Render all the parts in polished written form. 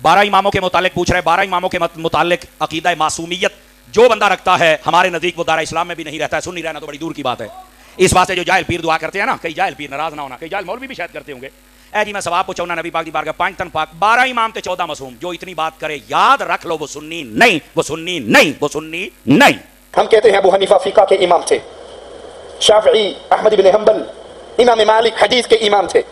12 इमामों के मुतालिक पूछ रहे हैं, 12 इमामों के मुतालिक अकीदा मासूमियत जो बंदा रखता है हमारे नज़दीक वो दारा इस्लाम में भी नहीं रहता है, सुन नहीं रहना तो बड़ी दूर की बात है। इस वास्ते जो जाहिल पीर दुआ करते हैं ना, कई जाहिल पीर नाराज ना होना, कई जाहिल मौलवी भी शायद करते होंगे, ऐ जी मैं सवाब पूछूंगा नबी पाक दी बारगाह 5 तन पाक 12 इमाम ते 14 मासूम, जो इतनी बात करे याद रख लो वो सुन्नी नहीं, वो सुन्नी नहीं, वो सुन्नी नहीं। हम कहते हैं अबू हनीफा फिका के इमाम थे, शाफी अहमद इब्न हंबल इमाम मालिक हदीस के इमाम थे,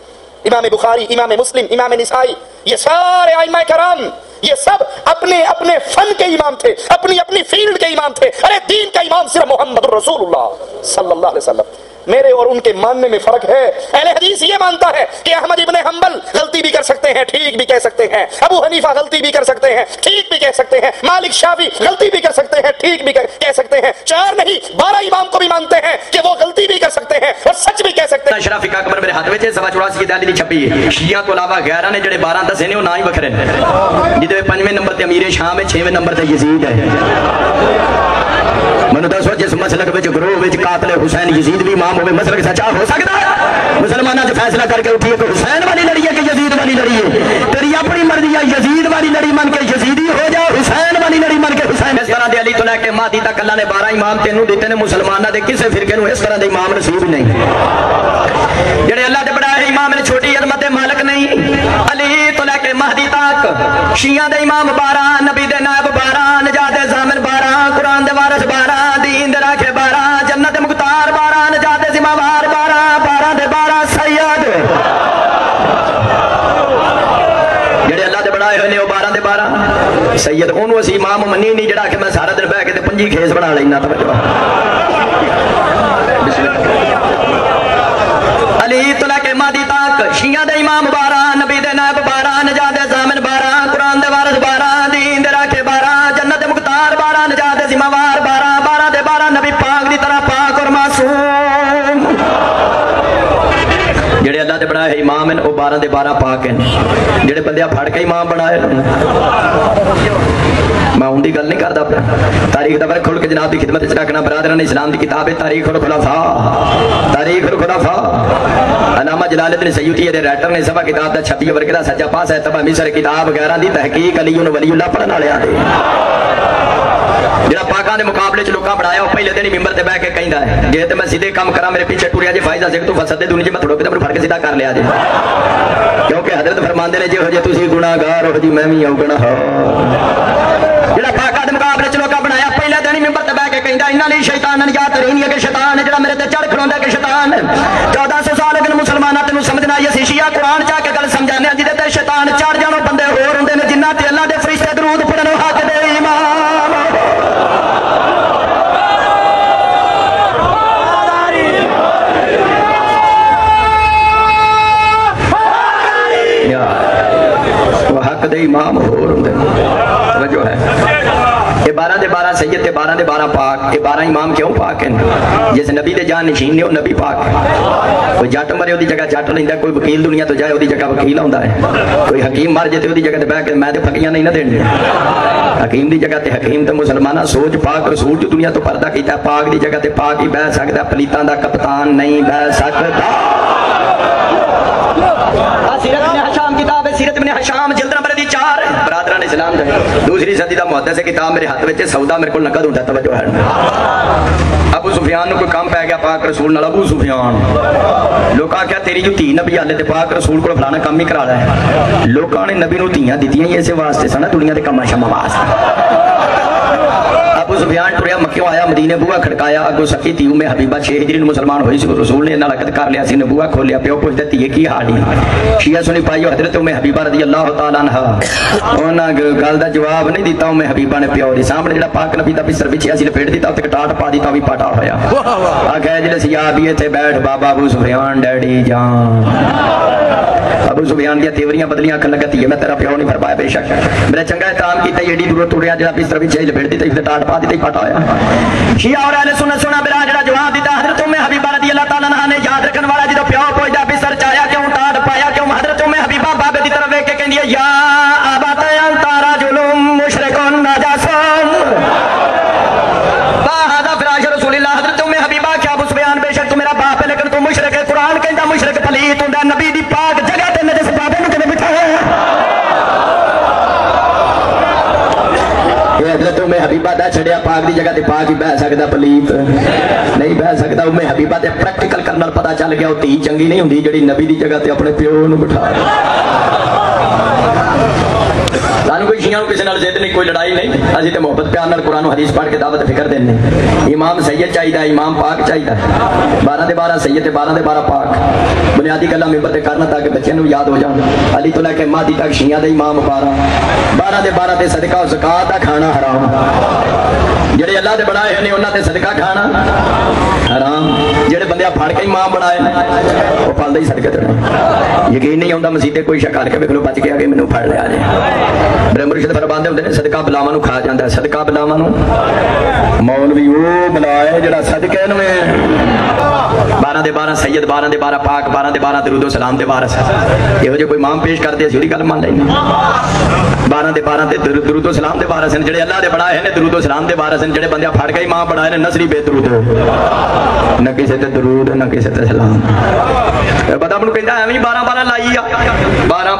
इमाम बुखारी इमाम मुस्लिम इमाम निसाई, ये सारे आइमा कराम ये सब अपने अपने फन के इमाम थे, अपनी अपनी फील्ड के इमाम थे। अरे दीन का इमाम सिर्फ मोहम्मद रसूलुल्लाह सल्लल्लाहु अलैहि वसल्लम। मेरे और उनके मानने में फर्क है। अहले हदीस ये मानता है कि अहमद इब्न हंबल गलती भी कर सकते हैं, ठीक भी कह सकते हैं, अबू हनीफा गलती भी कर सकते हैं, ठीक भी कह सकते हैं, मालिक शाफी गलती भी कर सकते हैं, ठीक भी कह सकते हैं। 4 नहीं 12 इमाम को भी मानते हैं कि वो गलती भी कर सकते हैं और सच भी कह सकते हैं। अशरफ फिका कमर मेरे हाथ में 84 की दाली दी छपी है। शिया तो अलावा गैरां ने जेड़े 12 दसे ने वो ना ही वखरे ने, जिदे 5वें नंबर ते अमीर शाम है, 6वें नंबर ते यजीद है। मैंने दसो जिस मसलक विच ग्रोह विच कातिल हुसैन यजीद भी इमाम होवे, मसलक सच्चा हो सकता है? मुसलमानों से फैसला करके उठिए कि हुसैन वाली लड़ी है कि यजीद वाली लड़ी है। तेरी अपनी मर्जी है, यजीद वाली लड़ी मन के यजीदी हो जा, हुसैन वाली लड़ी मन के हुसैन। इस तरह दे अली तो लेके महदी तक अल्लाह ने 12 इमाम तेनू दिते ने, मुसलमानों दे किसी फिरके नू इस तरह दे इमाम नसीब नहीं। जेड़े अल्लाह दे बनाए इमाम ने छोटी अजमत दे मालिक नहीं। अली तो लेके महदी तक शिया दे इमाम 12, नबी दे नायब 12, नजात दे ज़ामिन 12, कुरान दे वारिस 12, दीन दे राखे 12, जन्नत दे मुख्तार 12, नजात दे ज़िम्मेवार 12, 12 दे 12 सैयद। जेड़े अल्लाह दे बनाए होए ने 12 दे 12 सैयद, ओनू असीं इमाम मन्नी नहीं जेड़ा कि मैं सारा दिन बह के ते 5 खेस बना लेना। अली तो लेके महदी तक शिया दे इमाम 12, नबी दे नायब 12, नजात दे ज़ामिन 12, कुरान दे वारिस 12, दीन दे राखे 12, जन्नत दे मुख्तार 12, नजात दे ज़िम्मेवार 12, 12 दे 12 नबी पाक दी तरह पाक और मासूम। जेड़े अल्लाह दे बनाए इमाम हैं वो 12 दे 12 पाक हैं। जेड़े बंदे फड़ के इमाम बनाए मैं उनकी गल नहीं करता पिया। तारीख का वर्क खोल के जनाब की खिदमत रखना बरादरान ने इस्लाम की किताब है तारीख उल खुलफा, तारीख उल खुलफा। अल्लामा जलालुद्दीन सयूती दे राइटर ने सभा किताब दा 26 वर्ग दा सच्चा पास है। तबा मिसर किताब वगैरह दी तहकीक अली वलीउल्लाह पढ़न वाले दे जेड़ा पाकां दे मुकाबले च लोकां पढ़ाया पहले दिन ही मिंबर ते बैठ के कहंदा है जे ते मैं सीधे काम करा मेरे पीछे टुरिया जे फायदा सिख तू फसदे दुनिया च मैं थोड़ा किते फड़ के सीधा कर लिया जे, क्योंकि हजरत फरमांदे ने जो जे तुसी गुनाहगार हो जी मैं भी हूं गुनाहगार। जेड़ा पाकां दे मुकाबले च लोकां बनाया पहले दिन ही मिंबर ते बैठ के कहंदा इन्हां लई शैतान निजात नहीं है कि शैतान है जेड़ा मेरे ते चढ़ खड़ोंदा कि शैतान 1400 साल अगन मुसलमानां तैनूं समझना आई असीं शिया कुरान चा के गल समझाने जिदे ते शैतान चढ़ जाणो बंदे होर हुंदे ने जिन्हां ते अल्लाह दे फरिश्ते दरूद पढ़न हक दे ईमान। हक दे इमाम होर हुंदे जो है ये 12 दे 12 सैयद ते 12 दे 12 पाक। ये 12 इमाम क्यों पाक हैं? जिस नबी दे जान नशीन ने वो नबी पाक है। कोई जट मरे ओदी जगह जट लैंदा, कोई वकील दुनिया तो जाए ओदी जगह वकील आउंदा है, कोई हकीम मर जाए ओदी जगह ते बैठ के मैं ते फकीयां नहीं ना देनी। हकीम दी जगह ते हकीम ते मुसलमाना सोच पाक रसूल दी दुनिया तो पर्दा कीता। पाक दी जगह ते पाक ही बह सकदा, पलीतां दा कप्तान नहीं बह सकदा। सीरत इब्न हशाम किताब है, सीरत इब्न हशाम जिल्द नंबर 4 बरादरान इस्लाम दा दूसरी सदी दा मुहद्दिस है किताब मेरे हाथ में सौदा मेरे को नकद होता तवज्जो है। अबू सुफियान को कोई काम पै गया पाक रसूल नाल। अबू सुफियान लोग आख्या तेरी जो धी नबी हाले ते पाक रसूल को फलाना काम ही करा है। लोगों ने नबी नूं धीयां दित्तियां ही इस वास्ते सन दुनिया के कामां शामां वास्ते। अबू सुफियान टुरिया मक्कियों आया मदीने बुआ खड़काया अगो सकी धी उम्मे हबीबा 6 हिजरी मुसलमान हुई सी। रसूल ने नाल अकद कर लिया सी, बुआ खोलिया प्यो पुछदे धीए की हाल है? शिया सुनी पाई हजरत उम्मे हबीबा रज़ी अल्लाह तआला अन्हा उन्हां गल दा जवाब नहीं दिता। उम्मे हबीबा ने प्यो दे सामने जेड़ा पाक नबी दा बिस्तर बिछिया सी लपेट दिता उत्ते कटाट पा दिता भी पाटा होया। आख्या जेड़े सिया भी इत्थे बैठ बाबा अबू सुफियान डैडी जान। अबू सुफियान दी तेवरियां बदलियां आखन लगा धीए मैं तेरा प्यो नहीं फरमाया बेशक मेरा चंगा एहतराम कीता एडी दूर टुरिया जेड़ा बिस्तर बिछिया लपेट दिता इत्ते टाट पा दिता ही पाटा होया। शिया और अहले सुन्नत सुना बिरा जेड़ा जवाब दिता हजरत उम्मे हबीबा रज़ी अल्लाह तआला अन्हा ने याद रखन वाला जदों प्यो पुछदा बिस्तर च आया क्यों टाट पाया क्यों? हजरत उम्मे हबीबा बाबे दी तरफ वेख के कहंदी है या अबा अंता रजुलुम मुशरिकुन नजासुन बाहदा फिराश रसूलुल्लाह। हजरत उम्मे हबीबा क्या अबू सुफियान बेशक तू मेरा बाप है लेकिन तू मुशरिक है। कुरान कहंदा मुशरिक पलीत हुंदा, नबी दी पाक जगह ते नजस बाबे नूं किवें बिठाया? उम्मे हबीबा दा छड़िया पाक दी जगह ते पाक ही बह सकदा, पलीत नहीं बह सकदा। उम्मे हबीबा ते प्रैक्टिकल करन नाल पता चल गया वो धी चंगी नहीं हुंदी जेड़ी नबी दी जगह ते अपने प्यो नूं बिठा। सानू कोई शियां किसी नाल जिद नहीं, कोई लड़ाई नहीं, असीं ते मुहब्बत प्यार नाल कुरान हदीस पढ़ के दावत फिक्र देने। इमाम सैयद चाहिए, इमाम पाक चाहिए, 12 दे 12 सैयद ते 12 दे 12 पाक। बुनियादी गल्लां मिंबर ते करना ताकि बच्चों नूं याद हो जाण। अली तो लैके मादी तक शियां दे इमाम 12 दे 12 ते सदका ज़कात दा खाना हराम। जेड़े अल्लाह दे बनाए हैं उन्हां ते सदका खाना हराम। जेड़े बंदे फड़ के इमाम बनाए वो फल दे ही सदके देने। यकीन नहीं आउंदा मसीते कोई शक करके वेख लो, बच के आ गए मैनूं फड़ लिया जे। बड़े मुर्शिद फरमांदे हुंदे ने सदका बलावां नूं खा जांदा है, सदका बलावां नूं मौलवी वो बुलाए जेड़ा सदके नूं 12 दे 12 सैयद, 12 दे 12 पाक, 12 दे 12 दरूद सलाम दे वारिस। इहो जे कोई इमाम पेश करदे असीं ओदी गल मान लैंदे। 12 दे 12 ते दरूद सलाम दे वारिस ने, जेड़े अल्लाह दे बनाए हैं दरूद सलाम दे वारिस ने। जेड़े बंदे फड़ के इमाम बनाए ने नसरी बेदरूद, न किसे ते दरूद न किसे ते सलाम। बंदा मैनूं कहंदा एवें 12 लाई आ 12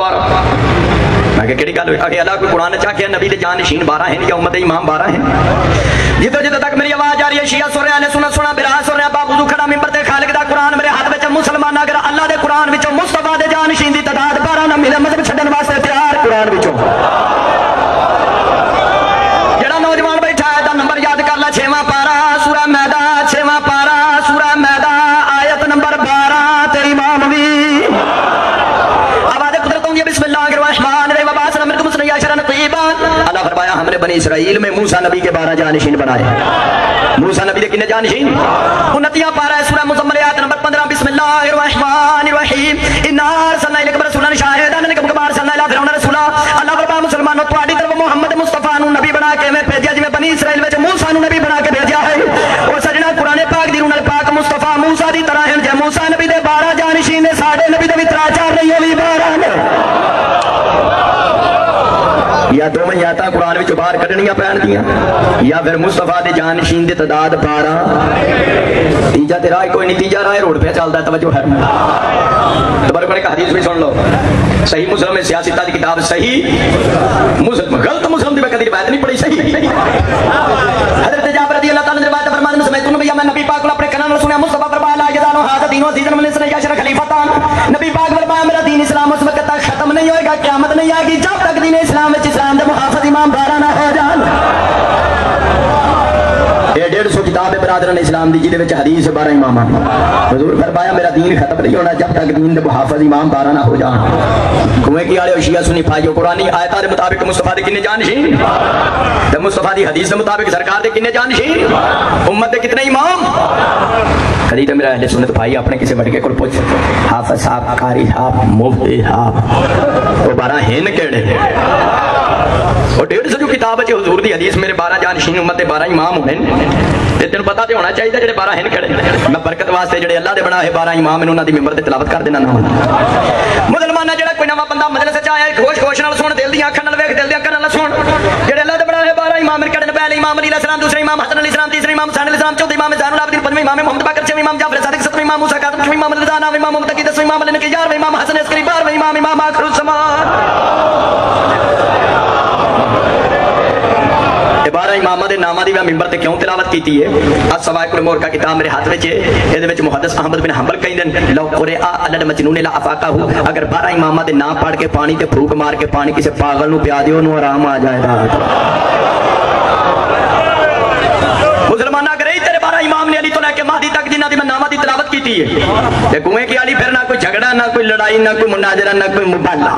मैं कि गल आगे अल्लाह कोई कुरान चाहे नबी दे जानशीन 12 हैं या उम्मत इमाम 12 हैं। जितो जितो तक मेरी आवाज आ रही है शिया सुन रहे हैं, सुना बिराज सुन रहे हैं, बाबू खड़ा मिंबर ते खालिक दा कुरान मेरे हाथ में। मुसलमान अगर अल्लाह दे कुरान विचों मुस्तफा दे जानशीन दी तादाद 12 ना मिले मजहब छड्डण वास्ते तैयार कुरान विचों। जेड़ा नौजवान बैठा है दा नंबर याद कर ला, 6वां पारा सूरह मैदा, 6वां पारा सूरह मैदा आयत नंबर 12 तेरी इमाम भी आवाज़ कुदरत होंगी बिस्मिल्लाहिर्रहमानिर्रहीम। अल्लाह फरमाया हमने बनी इसराइल में मूसा नबी के 12 जानशीन बनाए। मूसा नबी के कितने जानशीन? 29 पारा है सूरह मुज़म्मिल आयत नंबर 15 बिस्मिल्लाहिर्रहमानिर्रहीम। इन्ना अरसलना इलैका रसूलन शाहिदन कमा अरसलना इला फिरौन रसूला। अल्लाह फरमाया मुसलमानों तुम्हारी तरफ मोहम्मद मुस्तफा नूं नबी बना के मैं भेजा जिवें बनी इसराइल में मूसा नूं नबी बना के भेजा है। और सजना कुरान पाक दी रूह नाल पाक मुस्तफा मूसा दी तरह हैं। जे मूसा नबी दे 12 जानशीन ने साडे नबी दे भी 3-4 नहीं होवी 12 ने। या दो मयाता कुरान विच बाहर कढणियां पैणगियां या फिर मुस्तफा दे जानशीन दी तादाद 12। तीजा ते राह कोई नहीं, तीजा राह रोड पे चलदा। तवज्जो है तबरक एक हदीस भी सुन लो, सही मुस्लिम में सियासत की किताब सही मुस्लिम गलत मुस्लिम दी मैं कदी रिवायत नहीं पढ़ी। सही हजरत जाबिर रज़ी अल्लाह ताला ने रिवायत फरमाते हैं समय तुम भैया मैं नबी पाक को अपने कानों में सुना मुस्तफा फरमाया ला यज़ालु हाज़ा दीनु अज़ीज़न मिन सनयाशर खलीफतान। नबी पाक फरमाया मेरा दीन इस्लाम उस वक्त तक खत्म नहीं होएगा, क़यामत नहीं आएगी जब तक दीन इस्लाम में इस्लाम दे मुहाफ़िज़ इमाम 12 ना हो जान। ये 150 किताब है बरादरान इस्लाम दी जिहदे विच हदीस 12 इमाम। हुजूर फरमाया मेरा दीन खत्म नहीं होना जब तक दीन दे मुहाफ़िज़ इमाम 12 ना हो जान। कुएं की आले शिया सुन्नी भाइयों कुरानी आयतां दे मुताबिक मुस्तफा दे कितने जानशीन ते मुस्तफा दी हदीस दे मुताबिक सरकार दे कितने जानशीन, उम्मत दे कितने इमाम। कदी तो मेरा अहले सुन्नत भाई अपने किसी बड़के को पूछ हाफिज़ साहब कारी साहब मुफ्ती साहब वो 12 हैं केड़े? और 150 जो किताब है हुजूर दी हदीस मेरे 12 जानशीन उम्मत दे 12 इमाम होने ते तेन पता ते होना चाहिए जेडे 12 हैं केड़े। मैं बरकत वास्ते जेडे अल्लाह दे बनाए 12 इमाम ने उन्हां दी मिंबर ते तिलावत कर देना ना। मुसलमाना जेड़ा कोई नवा बंदा मजलिस च आया खुश खुश नाल सुन, दिल दी अखां नाल वेख, दिल दी अखां नाल सुन। जेडे अल्लाह दे बनाए 12 इमाम ने केड़े? पहले इमाम अली अलैहिस्सलाम, दूसरे इमाम हसन अलैहिस्सलाम, तीसरे इमाम हुसैन अलैहिस्सलाम, चौथे इमाम ज़ैनुल आबिदीन, पंजवें इमाम मोहम्मद बाकर, छठवें इमाम जाफर सादिक, सातवें इमाम मूसा काज़िम, आठवें इमाम रज़ा, नौवें इमाम मुत्तकी, 10वें इमाम अली नकी, 11वें इमाम हसन अस्करी, 12वें इमाम आखिरुज़ ज़मान। 12 इमामां दे नामां दी मैं मिंबर ते क्यों तिलावत कीती है? अस-सवाइकुल मोर का किताब मेरे हाथ विच है। इहदे विच मुहद्दिस अहमद बिन हंबल कहंदे लौ कुरआ अलल मजनून ला अफाकाहु। अगर 12 इमामां दे नाम पढ़ के पानी ते फूक मार के पानी किसी पागल नूं पिया दे ओनूं आराम आ जाएगा। मुसलमान अगर तेरे 12 इमाम ने अली तो लेके महदी तक जिन्हां दी मैं नामां दी तिलावत कीती है ते कुएं की आली फिर ना कोई झगड़ा ना कोई लड़ाई ना कोई मुनाजरा ना कोई मुबाला।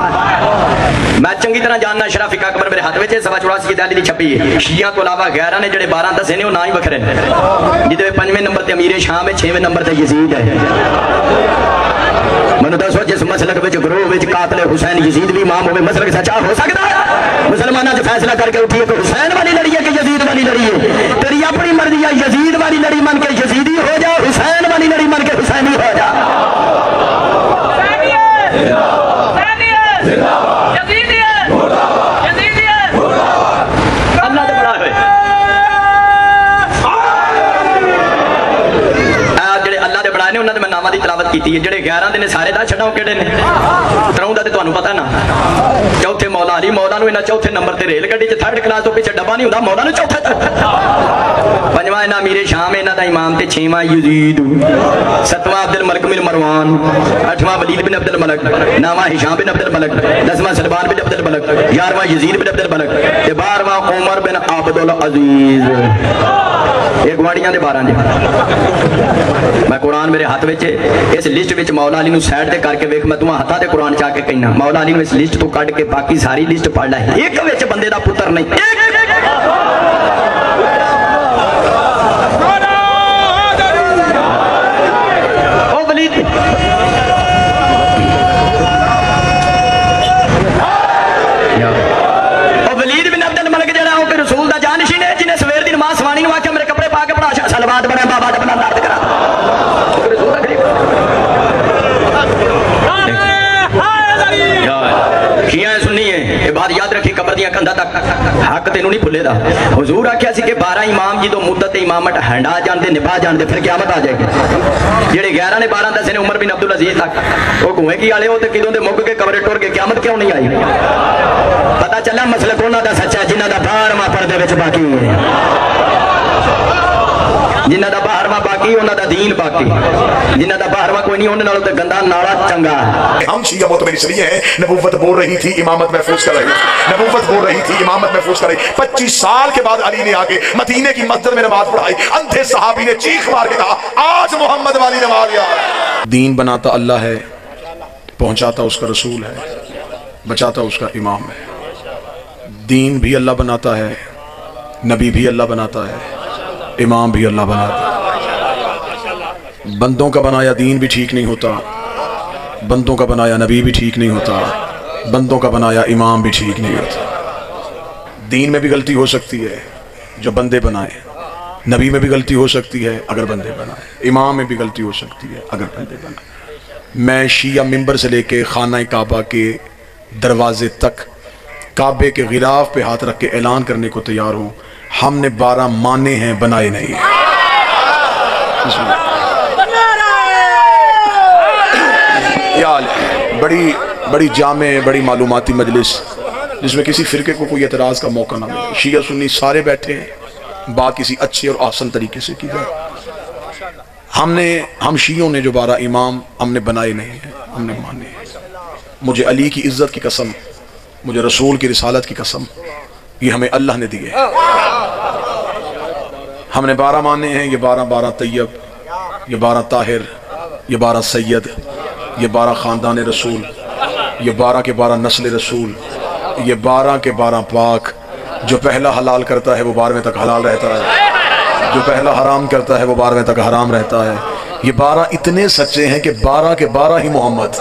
मैं चंगी तरह जानना शराफी अकबर मेरे हाथ में 84 की दाली दी छपी है। शिया तो अलावा 11 ने जेडे 12 दसे ने वो ना ही वखरे जिदे 5वें नंबर ते अमीर शाम है, 6वें नंबर ते यजीद है। मैनूं दसो जिस मसलक विच ग्रोह विच कातिल हुसैन यजीद भी इमाम होवे मसलक सच्चा हो सकदा है? मुसलमानां च फैसला करके उठिए कि हुसैन वाली लड़ी है कि यजीद वाली लड़ी है। तेरी अपनी मर्जी है, यजीद वाली लड़ी मन के यजीदी हो जा, हुसैन वाली लड़ी मन के हुसैनी हो जा। तिलावत की کی جڑے 11 نے سارے دس چھڈاؤ کہڑے نے تراؤں دا تے تانوں پتہ نا چوتھے مولا علی مولا نو انہاں چوتھے نمبر تے ریل گڈی چ تھرڈ کلاس تو پیچھے ڈبا نہیں ہوندا مولا نو چوتھے تک پنجواں انہاں امیر شام انہاں دا امام تے چھواں یزید ستواں عبد الملک بن مروان اٹھواں ولید بن عبد الملک نواں ہشام بن عبد الملک دسواں سلمان بن عبد الملک 11واں یزید بن عبد الملک تے 12واں عمر بن عبد العزیز ایک گواڑیاں دے 12 دے میں قرآن میرے ہاتھ وچ اس لسٹ وچ مولا علی نو سائڈ تے کر کے ویکھ میں تواں ہتھاں تے قرآن چا کے کہنا مولا علی نو اس لسٹ تو کڈ کے باقی ساری لسٹ پڑھ لے ایک وچ بندے دا پتر نہیں او ولید او ولید بن عبد الملک جڑا او کہ رسول دا جانشین ہے جنہیں سویر دی نماز سوانی نو آکھیا میرے کپڑے پا کے پڑھا سلوات بنا بابا دا بنا درد کرا شیعہ سنی ہے یہ بات یاد رکھی قبر دیاں کندھا تک حق تینوں نہیں بھولے دا حضور آکھیا سی کہ 12 امام جی تو مدت امامت ہنڈا جاندے نبھا جاندے پھر قیامت آ جائے گی جڑے 11 نے 12 دسے نے عمر بن عبد العزیز تک وہ کنویں کی والے ہو تے کدوں دے مک کے قبر ٹر کے قیامت کیوں نہیں آئی پتہ چلا مسلک انہاں دا سچا جنہاں دا 12واں پردے وچ باقی ہے جنہاں دا 12واں باقی انہاں دا دین باقی جنہاں دا 12واں کوئی نہیں انہاں نالوں تے گندا نالا چنگا ہم شیعہ معتبر اس لیے ہیں نبوت بول رہی تھی امامت محفوظ کر رہی نبوت بول رہی تھی امامت محفوظ کر رہی 25 سال کے بعد علی نے آگے مدینے کی مسجد میں نماز پڑھائی اندھے صحابی نے چیخ مار کے کہا آج محمد والی نماز یاد دین بناتا اللہ ہے پہنچاتا اس کا رسول ہے بچاتا اس کا امام ہے دین بھی اللہ بناتا ہے نبی بھی اللہ بناتا ہے امام بھی اللہ بناتا ہے بندوں کا بنایا دین بھی ٹھیک نہیں ہوتا بندوں کا بنایا نبی بھی ٹھیک نہیں ہوتا بندوں کا بنایا امام بھی ٹھیک نہیں ہوتا دین میں بھی غلطی ہو سکتی ہے جو بندے بنائے نبی میں بھی غلطی ہو سکتی ہے اگر بندے بنائے امام میں بھی غلطی ہو سکتی ہے اگر بندے بنائے میں شیعہ ممبر سے لے کے خانہ کعبہ کے دروازے تک کعبے کے غلاف پہ ہاتھ رکھ کے اعلان کرنے کو تیار ہوں ہم نے 12 مانے ہیں بنائے نہیں بڑی جامع بڑی معلوماتی مجلس جس میں کسی فرقے کو کوئی اعتراض کا موقع نہ ملے شیعہ سنی سارے بیٹھے ہیں بات کسی اچھے اور آسن طریقے سے کی جائے ہم شیعوں نے جو 12 امام ہم نے بنائے نہیں ہیں ہم نے مانے ہیں مجھے علی کی عزت کی قسم مجھے رسول کی رسالت کی قسم یہ ہمیں اللہ نے دیے ہم نے 12 مانے ہیں یہ 12 طیب یہ 12 طاہر یہ 12 سید یہ 12 خاندان رسول یہ 12 کے 12 نسل رسول یہ 12 کے 12 پاک جو پہلا حلال کرتا ہے وہ 12ویں تک حلال رہتا ہے جو پہلا حرام کرتا ہے وہ 12ویں تک حرام رہتا ہے یہ 12 اتنے سچے ہیں کہ 12 کے 12 ہی محمد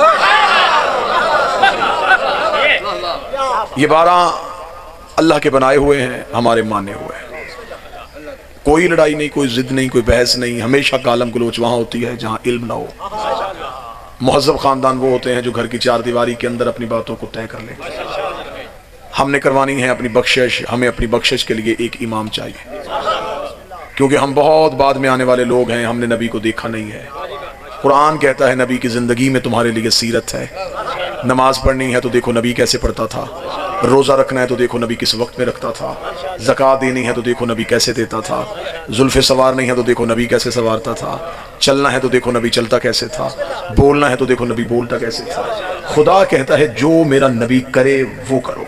یہ 12 اللہ کے بنائے ہوئے ہیں ہمارے مانے ہوئے ہیں کوئی لڑائی نہیں کوئی ضد نہیں کوئی بحث نہیں ہمیشہ کالم گلوچ وہاں ہوتی ہے جہاں علم نہ ہو مہذب خاندان وہ ہوتے ہیں جو گھر کی 4 دیواری کے اندر اپنی باتوں کو طے کر لیں ہم نے کروانی ہے اپنی بخشش ہمیں اپنی بخشش کے لیے ایک امام چاہیے کیونکہ ہم بہت بعد میں آنے والے لوگ ہیں ہم نے نبی کو دیکھا نہیں ہے قرآن کہتا ہے نبی کی زندگی میں تمہارے لیے سیرت ہے نماز پڑھنی ہے تو دیکھو نبی کیسے پڑھتا تھا روزہ رکھنا ہے تو دیکھو نبی کس وقت میں رکھتا تھا زکوٰۃ دینی ہے تو دیکھو نبی کیسے دیتا تھا زلفیں سوارنی ہے تو دیکھو نبی کیسے سوارتا تھا چلنا ہے تو دیکھو نبی چلتا کیسے تھا بولنا ہے تو دیکھو نبی بولتا کیسے تھا خدا کہتا ہے جو میرا نبی کرے وہ کرو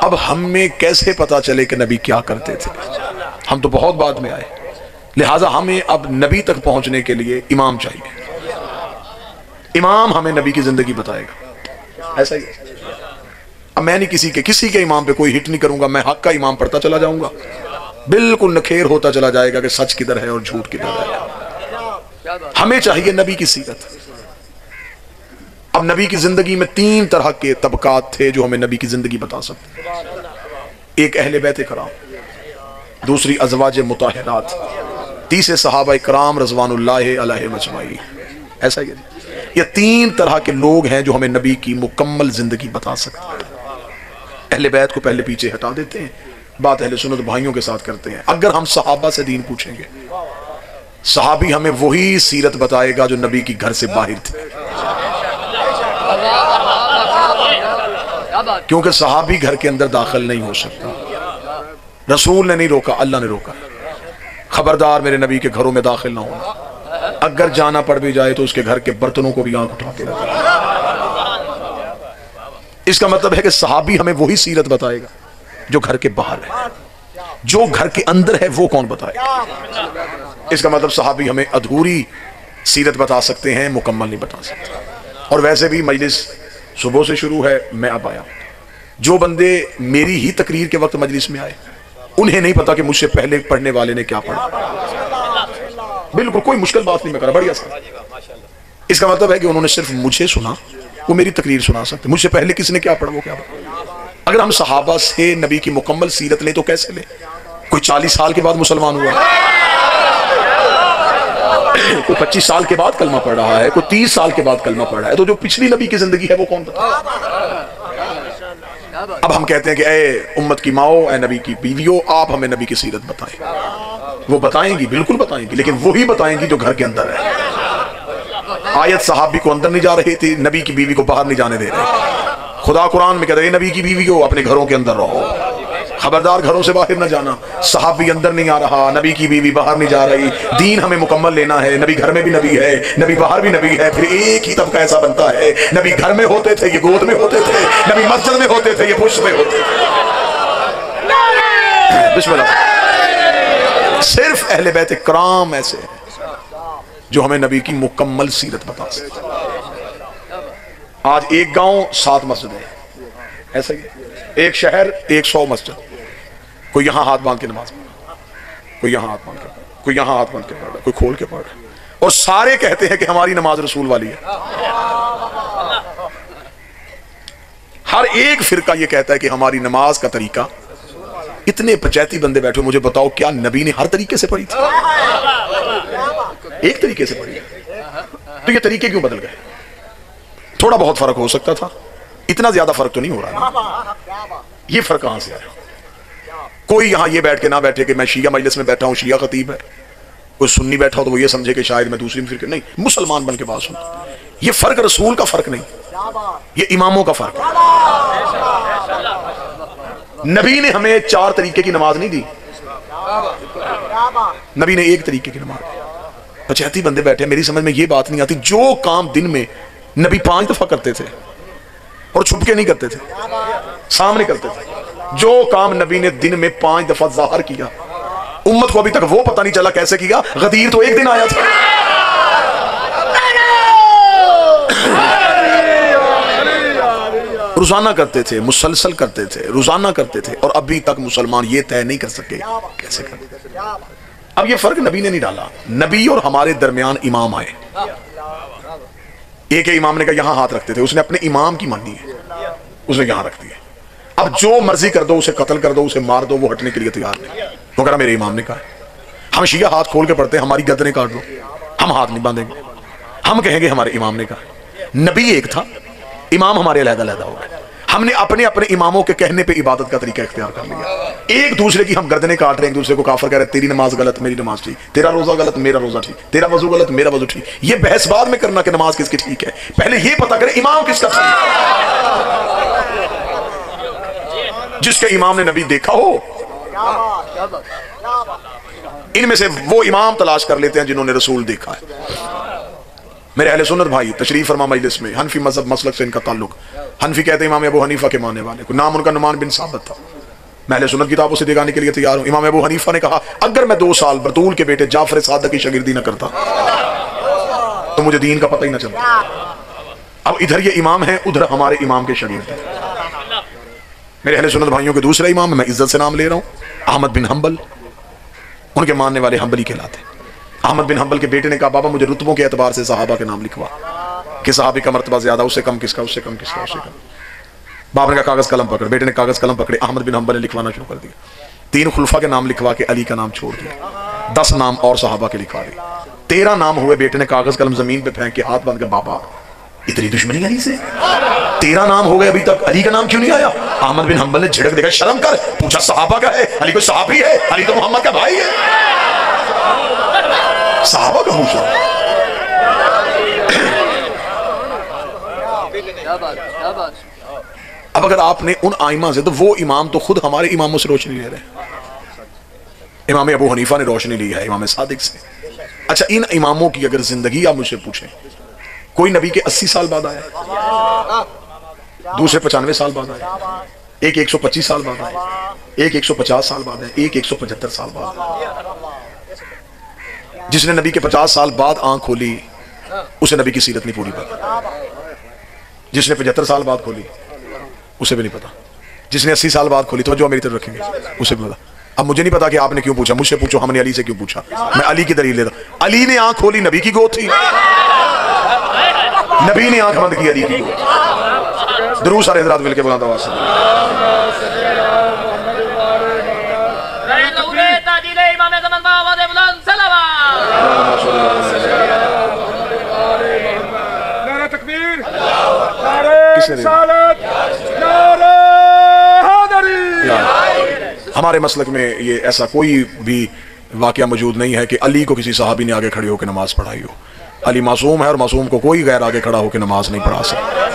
اب ہمیں کیسے پتا چلے کہ نبی کیا کرتے تھے ہم تو بہت بعد میں آئے لہٰذا ہمیں اب نبی تک پہنچنے کے لیے امام چاہیے امام ہمیں نبی کی زندگی بتائے گا ایسا ہی اب میں نہیں کسی کے امام پہ کوئی ہٹ نہیں کروں گا میں حق کا امام پڑھتا چلا جاؤں گا بالکل نکھیر ہوتا چلا جائے گا کہ سچ کدھر ہے اور جھوٹ کدھر ہے ہمیں چاہیے نبی کی سیرت اب نبی کی زندگی میں 3 طرح کے طبقات تھے جو ہمیں نبی کی زندگی بتا سکتے ایک اہل بیت کرام دوسری ازواج مطہرات تیسرے صحابہ کرام رضوان اللہ علیہ مجمعین ایسا ہی یہ 3 طرح کے لوگ ہیں جو ہمیں نبی کی مکمل زندگی بتا سکتے ہیں اہل بیت کو پہلے پیچھے ہٹا دیتے ہیں بات اہل سنت بھائیوں کے ساتھ کرتے ہیں اگر ہم صحابہ سے دین پوچھیں گے सहाबी हमें वही सीरत बताएगा जो नबी की घर से बाहर थे, क्योंकि सहाबी घर के अंदर दाखिल नहीं हो सकता। रसूल ने नहीं रोका, अल्लाह ने रोका। खबरदार मेरे नबी के घरों में दाखिल ना होना, अगर जाना पड़ भी जाए तो उसके घर के बर्तनों को भी आंख उठा के रखना। इसका मतलब है कि सहाबी हमें वही सीरत बताएगा जो घर के बाहर है, जो घर के अंदर है वो कौन बताएगा। इसका मतलब सहाबी हमें अधूरी सीरत बता सकते हैं, मुकम्मल नहीं बता सकते। और वैसे भी मजलिस सुबह से शुरू है, मैं अब आया। जो बंदे मेरी ही तकरीर के वक्त मजलिस में आए, उन्हें नहीं पता कि मुझसे पहले पढ़ने वाले ने क्या पढ़ा। बिल्कुल कोई मुश्किल बात नहीं मैं कर रहा, बढ़िया सा। इसका मतलब है कि उन्होंने सिर्फ मुझे सुना, वो मेरी तकरीर सुना सकते। मुझसे पहले किसने क्या पढ़ा वो क्या पढ़ा। अगर हम सहाबा से नबी की मुकम्मल सीरत लें तो कैसे लें। कोई 40 साल के बाद मुसलमान हुआ, कोई 25 साल के बाद कलमा पढ़ रहा है, कोई 30 साल के बाद कलमा पढ़ रहा है, तो जो पिछली नबी की जिंदगी है वो कौन बताए। अब हम कहते हैं कि ए उम्मत की माओ, ए नबी की बीवियों, आप हमें नबी की सीरत बताएं। वो बताएंगी, बिल्कुल बताएंगी, लेकिन वही बताएंगी जो घर के अंदर है। आयत सहाबी को अंदर नहीं जा रही थी, नबी की बीवी को बाहर नहीं जाने दे रहे। खुदा कुरान में कहते हैं नबी की बीवी को अपने घरों के अंदर रहो, खबरदार घरों से बाहर न जाना। सहाबी अंदर नहीं आ रहा, नबी की बीवी बाहर नहीं जा रही। दीन हमें मुकम्मल लेना है। नबी घर में भी नबी है, नबी बाहर भी नबी है। फिर एक ही तबका ऐसा बनता है, नबी घर में होते थे, ये गोद में होते थे, नबी मस्जिद में होते थे, ये पुष्ट में होते थे। बिस्मिल्लाह। सिर्फ अहले बैत इकराम ऐसे हैं जो हमें नबी की मुकम्मल सीरत बता सकते। आज एक गांव 7 मस्जिद है, ऐसा ही एक शहर 100 मस्जिद। कोई यहां हाथ बांध के नमाज पढ़, कोई यहां हाथ बांध के, कोई यहां हाथ बांध के पढ़ रहा, कोई खोल के पढ़ रहा, और सारे कहते हैं कि हमारी नमाज रसूल वाली है। हर एक फिरका ये कहता है कि हमारी नमाज का तरीका। इतने पंचायती बंदे बैठे, मुझे बताओ क्या नबी ने हर तरीके से पढ़ी थी? एक तरीके से पढ़ी, तो ये तरीके क्यों बदल गए? थोड़ा बहुत फर्क हो सकता था, इतना ज्यादा फर्क तो नहीं हो रहा। ये फर्क कहां से आया? कोई यहां ये बैठ के ना बैठे कि मैं शिया मजलिस में बैठा हूं, शिया खतीब है। कोई सुन्नी बैठा हो तो वो ये समझे कि शायद मैं दूसरी फिरके, नहीं, मुसलमान बन के बात सुन। ये फर्क रसूल का फर्क नहीं, ये इमामों का फर्क है। नबी ने हमें 4 तरीके की नमाज नहीं दी, नबी ने एक तरीके की नमाज। पंचायती बंदे बैठे, मेरी समझ में ये बात नहीं आती, जो काम दिन में नबी 5 दफा करते थे और छुप के नहीं करते थे, सामने करते थे। जो काम नबी ने दिन में 5 दफा जाहिर किया, उम्मत को अभी तक वो पता नहीं चला कैसे किया। गदीर तो एक दिन आया था। रोजाना करते थे, मुसलसल करते थे, रोजाना करते थे, और अभी तक मुसलमान ये तय नहीं कर सके कैसे करते थे। अब ये फर्क नबी ने नहीं डाला, नबी और हमारे दरमियान इमाम आए। एक इमाम ने कहा यहां हाथ रखते थे, उसने अपने इमाम की मानी है, उसने यहां रख दिया। अब जो मर्जी कर दो, उसे कत्ल कर दो, उसे मार दो, वो हटने के लिए तैयार नहीं। वो कह रहा मेरे इमाम ने कहा। हम शिया हाथ खोल के पढ़ते हैं, हमारी गर्दनें काट दो, हम हाथ नहीं बांधेंगे। हम कहेंगे हमारे इमाम ने कहा। नबी एक था, इमाम हमारे अलग-अलग हो गए। हमने अपने अपने इमामों के कहने पे इबादत का तरीका इख्तियार कर लिया। एक दूसरे की हम गर्दनें काट रहे हैं, एक दूसरे को काफिर कह रहे हैं, तेरी नमाज गलत, मेरी नमाज ठीक, तेरा रोजा गलत, मेरा रोजा ठीक, तेरा वजू गलत, मेरा वजू ठीक। ये बहस बाद में करना कि नमाज किसकी ठीक है, पहले ये पता करें इमाम किसका ठीक है। जिसके इमाम ने नबी देखा हो, इनमें से वो इमाम तलाश कर लेते हैं जिन्होंने रसूल देखा है। मेरे अहले सुन्नत भाई तशरीफ फरमा मजलिस में, हनफी मजहब मसलक से इनका ताल्लुक। हनफी कहते हैं इमाम अबू हनीफा के मानने वाले को, नाम उनका नुमान बिन साबित था। मैं अहले सुन्नत किताबों से दिखाने के लिए तैयार हूं। इमाम अबू हनीफा ने कहा अगर मैं 2 साल बतूल के बेटे जाफर सादिक की शागिर्दी न करता तो मुझे दीन का पता ही न चलता। अब इधर ये इमाम है, उधर हमारे इमाम के शागिर्द हैं। मेरे अहले सुन्नत भाइयों के दूसरे इमाम, मैं इज्जत से नाम ले रहा हूं, अहमद बिन हंबल। उनके मानने वाले हंबली कहलाते। अहमद बिन हंबल के बेटे ने कहा बाबा मुझे रुतबों के एतबार से सहाबा के नाम लिखवा, कि सहाबी का मर्तबा ज्यादा, उससे कम किसका, उससे कम किसका, उससे कम। बाप ने कहा कागज कलम पकड़, बेटे ने कागज कलम पकड़े, अहमद बिन हंबल ने लिखवाना शुरू कर दिया। 3 खुलफा के नाम लिखवा के अली का नाम छोड़ दिया। 10 नाम और सहाबा के लिखवा दिए। 13 नाम हुए। बेटे ने कागज कलम जमीन पे फेंक के हाथ बांध के, बाबा इतनी दुश्मनी अली से? 13 नाम हो गए, अभी तक अली का नाम क्यों नहीं आया? अहमद बिन हंबल ने झिड़क देकर शर्म कर, पूछा सहाबा का है, अली कोई सहाबी है? अली तो मोहम्मद का भाई है। صحابہ کا پوچھا. اب اگر آپ نے ان آئمہ سے، تو وہ امام تو خود ہمارے اماموں سے روشنی لے رہے ہیں. امام ابو حنیفہ نے روشنی لی ہے امام صادق سے. اچھا ان اماموں کی اگر زندگی آپ مجھ سے پوچھیں، کوئی نبی کے 80 سال بعد آیا، دوسرے 95 سال بعد آیا، ایک 125 سال بعد آیا، ایک 150 سال بعد آیا، ایک 175 سال بعد آیا. جس نے نبی کے 50 سال بعد آنکھ کھولی اسے نبی کی سیرت نہیں پوری پتا. جس نے 75 سال بعد کھولی اسے بھی نہیں پتا. جس نے 80 سال بعد کھولی، توجہ میری طرف رکھیں گے، اسے بھی پتا. اب مجھے نہیں پتا کہ آپ نے کیوں پوچھا، مجھ سے پوچھو ہم نے علی سے کیوں پوچھا. میں علی کی دلیل لیتا. علی نے آنکھ کھولی، نبی کی گود تھی. نبی نے آنکھ بند کی، علی کی گود. درود سارے حضرات مل کے بلند آواز سے. ہمارے مسلک میں یہ ایسا کوئی بھی واقعہ موجود نہیں ہے کہ علی کو کسی صحابی نے آگے کھڑے ہو کے نماز پڑھائی ہو. علی معصوم ہے اور معصوم کو کوئی غیر آگے کھڑا ہو کے نماز نہیں پڑھا سکتا.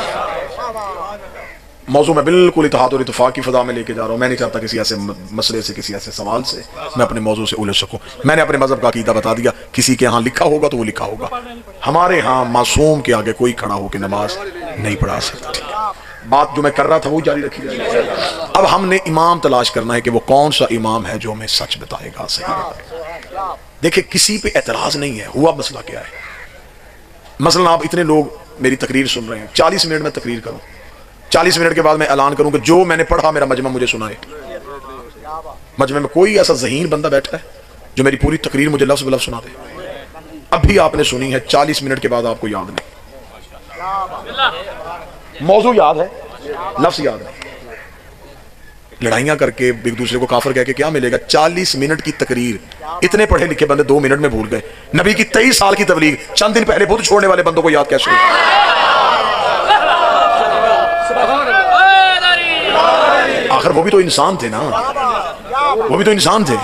موضوع میں بالکل اتحاد اور اتفاق کی فضا میں لے کے جا رہا ہوں. میں نہیں چاہتا کسی ایسے مسئلے سے، کسی ایسے سوال سے میں اپنے موضوع سے الجھ سکوں. میں نے اپنے مذہب کا عقیدہ بتا دیا. کسی کے ہاں لکھا ہوگا تو وہ لکھا ہوگا. ہمارے ہاں معصوم کے آگے کوئی کھڑا ہو کے نماز نہیں پڑھا سکتا. بات جو میں کر رہا تھا وہ جاری رکھی جائے. اب ہم نے امام تلاش کرنا ہے کہ وہ کون سا امام ہے جو ہمیں سچ بتائے گا، صحیح بتائے گا. دیکھیں کسی پہ اعتراض نہیں ہے. ہوا مسئلہ کیا ہے؟ مثلا آپ اتنے لوگ میری تقریر سن رہے ہیں، 40 منٹ میں تقریر کروں، 40 منٹ کے بعد میں اعلان کروں کہ جو میں نے پڑھا میرا مجمع مجھے سنائے. مجمع میں کوئی ایسا ذہین بندہ بیٹھا ہے جو میری پوری تقریر مجھے لفظ بلفظ سنا دے؟ اب بھی آپ نے سنی ہے، 40 منٹ کے بعد آپ کو یاد نہیں. موضوع یاد ہے، لفظ یاد ہے. لڑائیاں کر کے ایک دوسرے کو کافر کہہ کے کیا ملے گا؟ 40 منٹ کی تقریر. اتنے پڑھے لکھے بندے 2 منٹ میں بھول گئے. نبی کی 23 سال کی تبلیغ چند دن پہلے بت چھوڑنے والے بندوں کو یاد کیسے ہو؟ آخر وہ بھی تو انسان تھے نا، وہ بھی تو انسان تھے.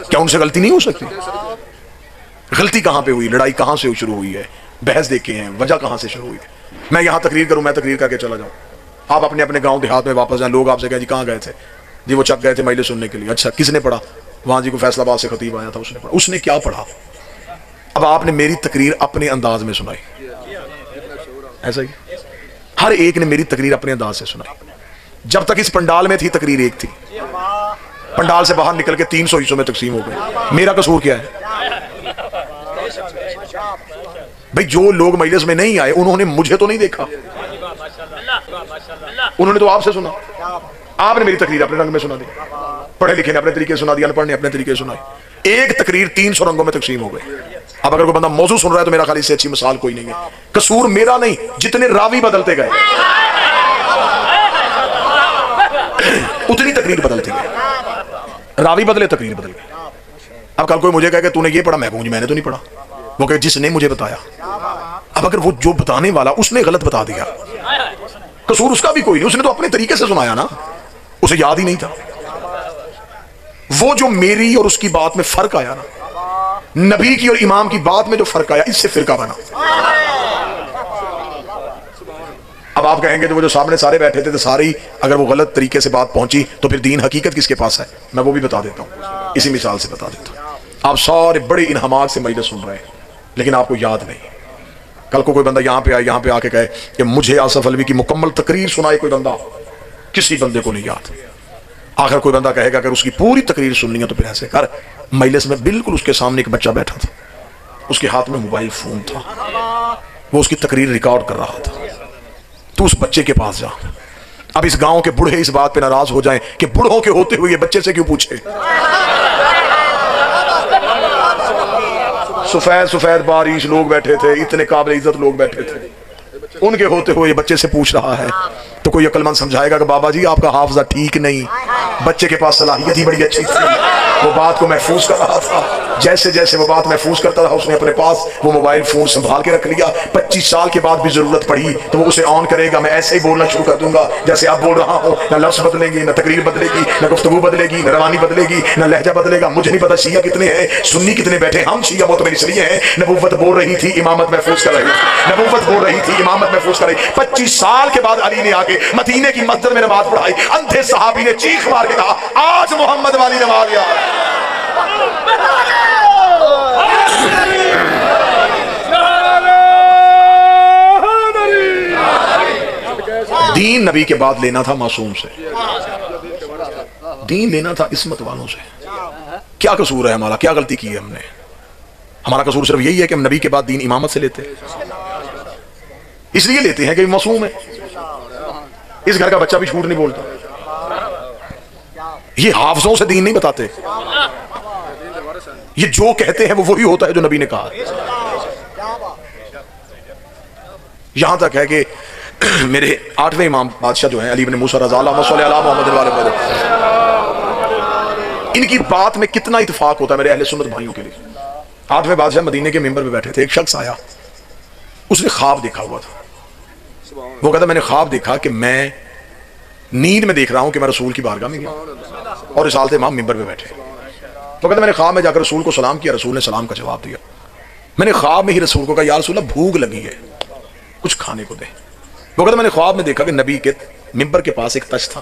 کیا ان سے غلطی نہیں ہو سکتی؟ غلطی کہاں پہ ہوئی؟ لڑائی کہاں سے شروع ہوئی ہے؟ بحث دیکھے ہیں، وجہ کہاں سے شروع ہوئی ہے؟ میں یہاں تقریر کروں، میں تقریر کر کے چلا جاؤں، آپ اپنے اپنے گاؤں دیہات میں واپس جائیں. لوگ آپ سے کہیں جی کہاں گئے تھے؟ جی وہ چک گئے تھے مجلس سننے کے لیے. اچھا کس نے پڑھا؟ وہاں جی کو فیصلہ آباد سے خطیب آیا تھا، اس نے پڑھا. اس نے کیا پڑھا؟ اب آپ نے میری تقریر اپنے انداز میں سنائی. ایسا ہی ہر ایک نے میری تقریر اپنے انداز سے سنائی. جب تک اس پنڈال میں تھی تقریر ایک تھی، پنڈال سے باہر نکل کے 300 حصوں میں تقسیم ہو گئے. میرا قصور کیا ہے؟ بھئی جو لوگ مجلس میں نہیں آئے انہوں نے مجھے تو نہیں دیکھا، انہوں نے تو آپ سے سنا. آپ نے میری تقریر اپنے رنگ میں سنا دی. پڑھے لکھے نے اپنے طریقے سنا دی، ان پڑھ نے اپنے طریقے سنائی. ایک تقریر 300 رنگوں میں تقسیم ہو گئی. اب اگر کوئی بندہ موضوع سن رہا ہے تو میرا خیال اس سے اچھی مثال کوئی نہیں ہے. قصور میرا نہیں، جتنے راوی بدلتے گئے اتنی تقریر بدلتے گئے. راوی بدلے تقریر بدل گئی. اب کل کوئی مجھے کہے کہ تو نے یہ پڑھا، میں کہوں جی میں نے تو نہیں پڑھا. وہ کہ جس نے مجھے بتایا. اب اگر وہ جو بتانے والا اس نے غلط بتا دیا، قصور اس کا بھی کوئی نہیں، اس نے تو اپنے طریقے سے سنایا نا، اسے یاد ہی نہیں تھا. وہ جو میری اور اس کی بات میں فرق آیا نا، نبی کی اور امام کی بات میں جو فرق آیا، اس سے فرقہ بنا. اب آپ کہیں گے تو وہ جو سامنے سارے بیٹھے تھے تو سارے ہی اگر وہ غلط طریقے سے بات پہنچی تو پھر دین حقیقت کس کے پاس ہے؟ میں وہ بھی بتا دیتا ہوں، اسی مثال سے بتا دیتا ہوں. آپ سارے بڑے انہماک سے مجلس سن رہے ہیں لیکن آپ کو یاد نہیں. کل کو کوئی بندہ یہاں پہ آئے، یہاں پہ آ کے کہے کہ مجھے آصف علوی کی مکمل تقریر سنائے کوئی بندہ، کسی بندے کو نہیں یاد. آخر کوئی بندہ کہے گا اگر اس کی پوری تقریر سننی ہے تو پھر ایسے کر. مجلس میں بالکل اس کے سامنے ایک بچہ بیٹھا تھا، اس کے ہاتھ میں موبائل فون تھا، وہ اس کی تقریر ریکارڈ کر رہا تھا. تو اس بچے کے پاس جا. اب اس گاؤں کے بوڑھے اس بات پہ ناراض ہو جائیں کہ بوڑھوں کے ہوتے ہوئے یہ بچے سے کیوں پوچھے. سفید سفید باریش لوگ بیٹھے تھے، اتنے قابل عزت لوگ بیٹھے تھے، ان کے ہوتے ہوئے بچے سے پوچھ رہا ہے. تو کوئی عقل مند سمجھائے گا کہ بابا جی آپ کا حافظہ ٹھیک نہیں. بچے کے پاس صلاحیت ہی بڑی اچھی تھی، وہ بات کو محفوظ کر رہا تھا، جیسے جیسے وہ بات محفوظ کرتا رہا اس نے اپنے پاس وہ موبائل فون سنبھال کے رکھ لیا۔ 25 سال کے بعد بھی ضرورت پڑی تو وہ اسے آن کرے گا، میں ایسے ہی بولنا شروع کر دوں گا جیسے آپ بول رہا ہوں، نہ لفظ بدلیں گے، نہ تقریر بدلے گی، نہ گفتگو بدلے گی، نہ روانی بدلے گی، نہ لہجہ بدلے گا۔ مجھے نہیں پتا شیعہ کتنے ہیں، سنی کتنے بیٹھے، ہم شیعہ معتبر اس لیے ہیں نبوت بول رہی تھی، امامت محفوظ کر رہی تھی، نبوت بول رہی تھی، امامت محفوظ کر رہی۔ 25 سال کے بعد علی نے آ کے مدینے کی مسجد میں نماز پڑھائی، اندھے صحابی نے چیخ مار کے کہا آج محمد والی نماز یاد۔ دین نبی کے بعد لینا تھا معصوم سے، دین لینا تھا عصمت والوں سے۔ کیا قصور ہے ہمارا، کیا غلطی کی ہے ہم نے؟ ہمارا قصور صرف یہی ہے کہ ہم نبی کے بعد دین امامت سے لیتے، اس لیے لیتے ہیں کہ معصوم ہے، اس گھر کا بچہ بھی جھوٹ نہیں بولتا، یہ حافظوں سے دین نہیں بتاتے، یہ جو کہتے ہیں وہ وہی ہوتا ہے جو نبی نے کہا۔ یہاں تک ہے کہ میرے 8ویں امام بادشاہ جو ہیں علی بن موسیٰ رضی اللہ صلی اللہ محمد وآلہ، ان کی بات میں کتنا اتفاق ہوتا ہے میرے اہل سنت بھائیوں کے لیے۔ 8ویں بادشاہ مدینے کے ممبر پہ بیٹھے تھے، ایک شخص آیا، اس نے خواب دیکھا ہوا تھا، وہ کہتا میں نے خواب دیکھا کہ میں نیند میں دیکھ رہا ہوں کہ میں رسول کی بارگاہ میں گیا اور رسالت امام ممبر پہ بیٹھے، تو کہتا میں نے خواب میں جا کر رسول کو سلام کیا، رسول نے سلام کا جواب دیا، میں نے خواب میں ہی رسول کو کہا یا رسول اللہ بھوک لگی ہے کچھ کھانے کو دیں، وہ کہتا میں نے خواب میں دیکھا کہ نبی کے ممبر کے پاس ایک تشت تھا،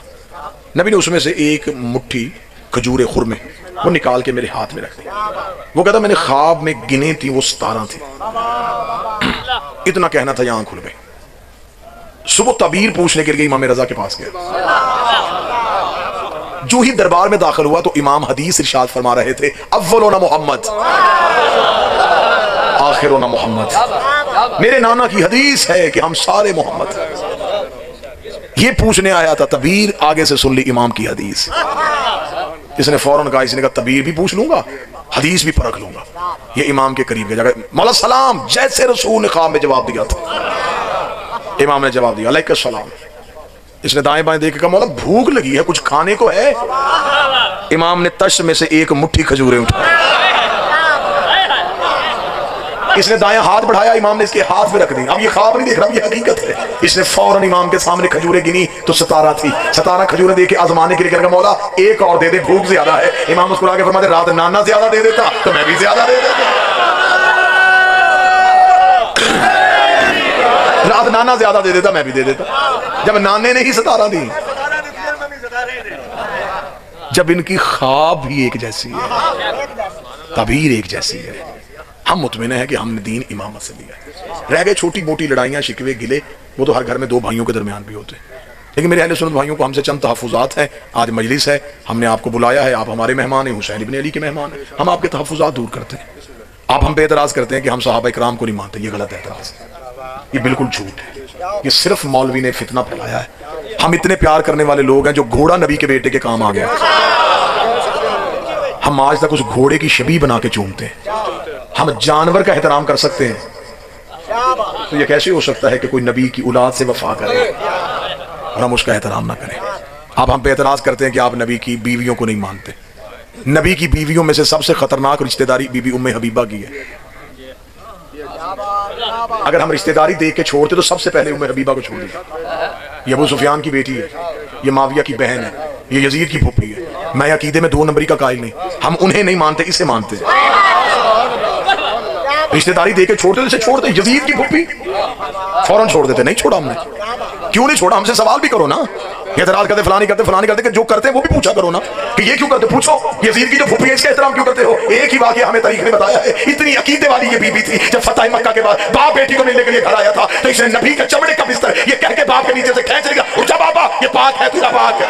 نبی نے اس میں سے ایک مٹھی کھجور خرمے وہ نکال کے میرے ہاتھ میں رکھ دی، وہ کہتا میں نے خواب میں گنے تھی وہ 17 تھی، اتنا کہنا تھا یہاں کھل گئے۔ صبح تعبیر پوچھنے کے لیے امام رضا کے پاس گیا، جو ہی دربار میں داخل ہوا تو امام حدیث ارشاد فرما رہے تھے اولنا محمد آخرنا محمد، میرے نانا کی حدیث ہے کہ ہم سارے محمد۔ یہ پوچھنے آیا تھا، تعبیر آگے سے سن لی امام کی حدیث، اس نے فوراً کہا، اس نے کہا تعبیر بھی پوچھ لوں گا حدیث بھی پرکھ لوں گا۔ یہ امام کے قریب گیا، مولا سلام، جیسے رسول نے خواب میں جواب دیا تھا امام نے جواب دیا علیہ السلام۔ اس نے دائیں بائیں دیکھ کے کہا مولا بھوک لگی ہے کچھ کھانے کو ہے؟ امام نے تشت میں سے ایک مٹھی کھجوریں اٹھائی، اس نے دائیں ہاتھ بڑھایا، امام نے اس کے ہاتھ میں رکھ دی، اب یہ خواب نہیں دیکھ رہا، یہ حقیقت ہے۔ اس نے فوراً امام کے سامنے کھجوریں گنی تو 17 تھی، 17 کھجوریں دے کے آزمانے کے لیے کہا مولا ایک اور دے دے بھوک زیادہ ہے۔ امام مسکرا کے فرماتے رات نانا زیادہ دے دیتا تو میں بھی زیادہ دے دیتا، رات نانا زیادہ دے دیتا میں بھی دے دیتا، جب نانے نے ہی 17 دی، جب ان کی خواب بھی ایک جیسی ہے، تعبیر ایک جیسی ہے، ہم مطمئن ہیں کہ ہم نے دین امامت سے لیا ہے۔ رہ گئے چھوٹی موٹی لڑائیاں شکوے گلے، وہ تو ہر گھر میں 2 بھائیوں کے درمیان بھی ہوتے ہیں، لیکن میرے اہل سنت بھائیوں کو ہم سے چند تحفظات ہیں۔ آج مجلس ہے، ہم نے آپ کو بلایا ہے، آپ ہمارے مہمان ہیں، حسین ابن علی کے مہمان ہیں، ہم آپ کے تحفظات دور کرتے ہیں۔ آپ ہم پہ اعتراض کرتے ہیں کہ ہم صحابہ کرام کو نہیں مانتے، یہ غلط اعتراض ہے، یہ بالکل جھوٹ ہے، یہ صرف مولوی نے فتنہ پھیلایا ہے۔ ہم اتنے پیار کرنے والے لوگ ہیں جو گھوڑا نبی کے بیٹے کے کام آ گیا، ہم آج تک اس گھوڑے کی شبیہ بنا کے چومتے ہیں۔ ہم جانور کا احترام کر سکتے ہیں تو یہ کیسے ہو سکتا ہے کہ کوئی نبی کی اولاد سے وفا کرے اور ہم اس کا احترام نہ کریں؟ آپ ہم پہ اعتراض کرتے ہیں کہ آپ نبی کی بیویوں کو نہیں مانتے۔ نبی کی بیویوں میں سے سب سے خطرناک رشتہ داری بی بی ام حبیبہ کی ہے۔ اگر ہم رشتہ داری دیکھ کے چھوڑتے تو سب سے پہلے ام حبیبہ کو چھوڑ دیا۔ یہ ابو سفیان کی بیٹی ہے، یہ معاویہ کی بہن ہے، یہ یزید کی پھوپھی ہے۔ میں عقیدے میں 2 نمبری کا قائل نہیں، ہم انہیں نہیں مانتے، اسے مانتے ہیں۔ رشتہ داری دے کے چھوڑتے اسے چھوڑتے، یزید کی پھوپھی فوراً چھوڑ دیتے، نہیں چھوڑا ہم نے۔ کیوں نہیں چھوڑا؟ ہم سے سوال بھی کرو نا، اعتراض کرتے فلانی کرتے کہ جو کرتے ہیں وہ بھی پوچھا کرو نا کہ یہ کیوں کرتے، پوچھو یزید کی جو پھوپھی ہے اس کا احترام کیوں کرتے ہو؟ ایک ہی واقعہ ہمیں تاریخ نے بتایا ہے، اتنی عقیدے والی یہ بی بی تھی، جب فتح مکہ کے بعد باپ بیٹی کو ملنے کے لیے گھر آیا تھا تو اس نے نبی کا چمڑے کا بستر یہ کہہ کے باپ کے نیچے سے کھینچ لیا، اٹھا بابا یہ پاک ہے، تیرا پاک ہے۔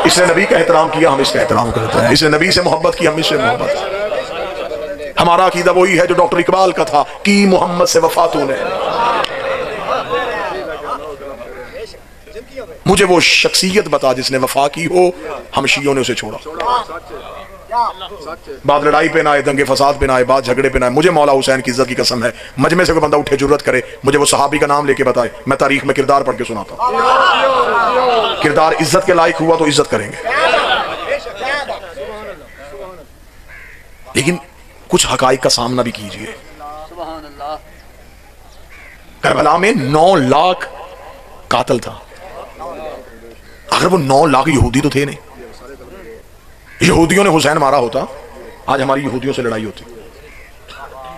اس نے نبی کا احترام کیا، ہم اس کا احترام کرتے ہیں۔ اس نے نبی سے محبت کی، ہم اس سے محبت۔ ہمارا عقیدہ وہی ہے جو ڈاکٹر اقبال کا تھا، کی محمد سے وفا تو نے، مجھے وہ شخصیت بتا جس نے وفا کی ہو، ہم شیعوں نے اسے چھوڑا۔ बात लड़ाई पे ना आए, दंगे फसाद पे ना आए, बात झगड़े पे ना आए। मुझे मौला हुसैन की इज्जत की कसम है, मजमे से कोई बंदा उठे जुर्रत करे मुझे वो सहाबी का नाम लेके बताए, मैं तारीख में किरदार पढ़ के सुनाता हूं। किरदार इज्जत के लायक हुआ तो इज्जत करेंगे, लेकिन कुछ हकाइक का सामना भी कीजिए। करबला में 9 लाख कातल था, अगर वो 9 लाख यहूदी तो थे नहीं, यहूदियों ने हुसैन मारा होता आज हमारी यहूदियों से लड़ाई होती,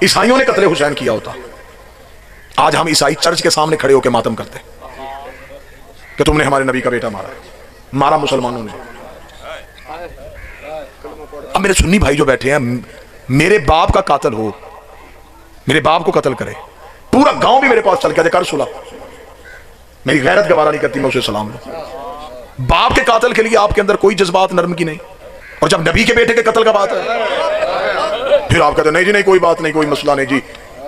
ईसाइयों ने कत्ले हुसैन किया होता आज हम ईसाई चर्च के सामने खड़े होकर मातम करते कि तुमने हमारे नबी का बेटा मारा मुसलमानों ने। अब मेरे सुन्नी भाई जो बैठे हैं, मेरे बाप का कातल हो, मेरे बाप को कत्ल करे, पूरा गांव भी मेरे पास चल के कर सुला, मेरी गैरत गवारा नहीं करती, मैं उसे सलाम लूं। बाप के कातल के लिए आपके अंदर कोई जज्बात नरम की नहीं, और जब नबी के बेटे के कत्ल का बात है फिर आप कहते नहीं जी नहीं कोई बात नहीं, कोई मसला नहीं जी,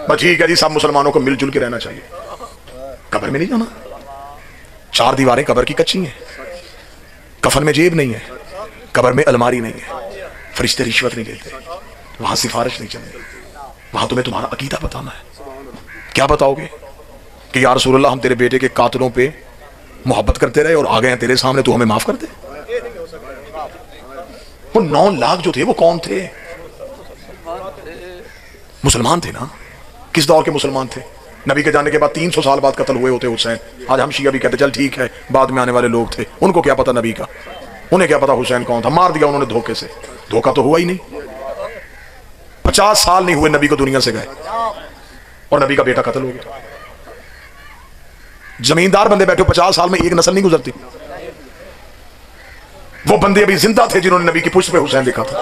बस ठीक है जी, सब मुसलमानों को मिलजुल के रहना चाहिए। कब्र में नहीं जाना, 4 दीवारें कब्र की कच्ची हैं, कफन में जेब नहीं है, कब्र में अलमारी नहीं है, फरिश्ते रिश्वत नहीं देते, वहां सिफारिश नहीं चलती, वहां तुम्हें तुम्हारा अकीदा बताना है। क्या बताओगे कि या रसूल अल्लाह हम तेरे बेटे के कातलों पे मोहब्बत करते रहे और आ गए हैं तेरे सामने, तू हमें माफ कर दे। वो 9 लाख जो थे वो कौन थे? मुसलमान थे ना। किस दौर के मुसलमान थे? नबी के जाने के बाद 300 साल बाद कत्ल हुए होते हुसैन। आज हम शिया भी कहते चल ठीक है, बाद में आने वाले लोग थे, उनको क्या पता नबी का, उन्हें क्या पता हुसैन कौन था, मार दिया उन्होंने धोखे से। धोखा तो हुआ ही नहीं, 50 साल नहीं हुए नबी को दुनिया से गए और नबी का बेटा कत्ल हो गया। जमींदार बंदे बैठे 50 साल में एक नस्ल नहीं गुजरती। वो बंदे अभी जिंदा थे जिन्होंने नबी की पुष्ट पे हुसैन देखा था,